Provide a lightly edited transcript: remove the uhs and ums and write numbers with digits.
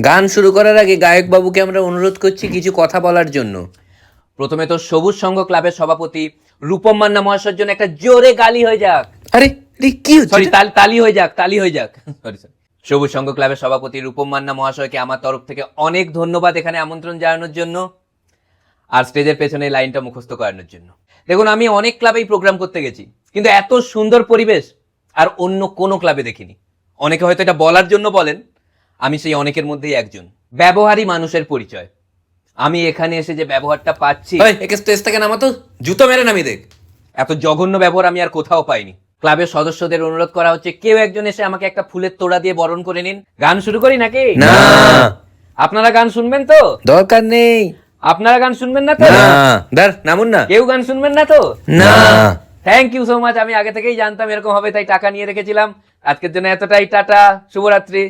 গান শুরু করার আগে গায়ক বাবুকে আমরা অনুরোধ করছি কিছু কথা বলার জন্য। প্রথমে তো সবুজ সংঘ ক্লাবের সভাপতি রূপম মান্না মহাশয়ের জন্য একটা জোরে গালি হয়ে যাক। আরে কি হচ্ছে? সরি, তালি হয়ে যাক, তালি হয়ে যাক। সরি। সবুজ সংঘ ক্লাবের সভাপতি রূপম মান্না মহাশয়কে আমার তরফ থেকে অনেক ধন্যবাদ এখানে আমন্ত্রণ জানানোর জন্য আর স্টেজের পেছনে লাইনটা মুখস্থ করানোর জন্য। দেখুন, আমি অনেক ক্লাবেই প্রোগ্রাম করতে গেছি, কিন্তু এত সুন্দর পরিবেশ আর অন্য কোনো ক্লাবে দেখিনি। অনেকে হয়তো এটা বলার জন্য বলেন, আমি সেই অনেকের মধ্যেই একজন। ব্যবহারই মানুষের পরিচয়। আমি এখানে এসে যে ব্যবহারটা পাচ্ছি, একে স্টেজ থেকে নামাতো, জুতো মেরে নামিয়ে দেখ। এত জঘন্য ব্যবহার আমি আর কোথাও পাইনি। ক্লাবের সদস্যদের অনুরোধ করা হচ্ছে, কেউ একজন এসে আমাকে একটা ফুলের তোড়া দিয়ে বরণ করে নিন। গান শুরু করি নাকি? না, আপনারা গান শুনবেন তো? দরকার নেই। আপনারা গান শুনবেন না তো? না, ধর নামুন না। কেউ গান শুনবেন না তো? না। Thank you so much. আমি আগে থেকেই জানতাম এরকম হবে, তাই টাকা নিয়ে রেখেছিলাম। আজকের জন্য এতটাই। টাটা, শুভরাত্রি।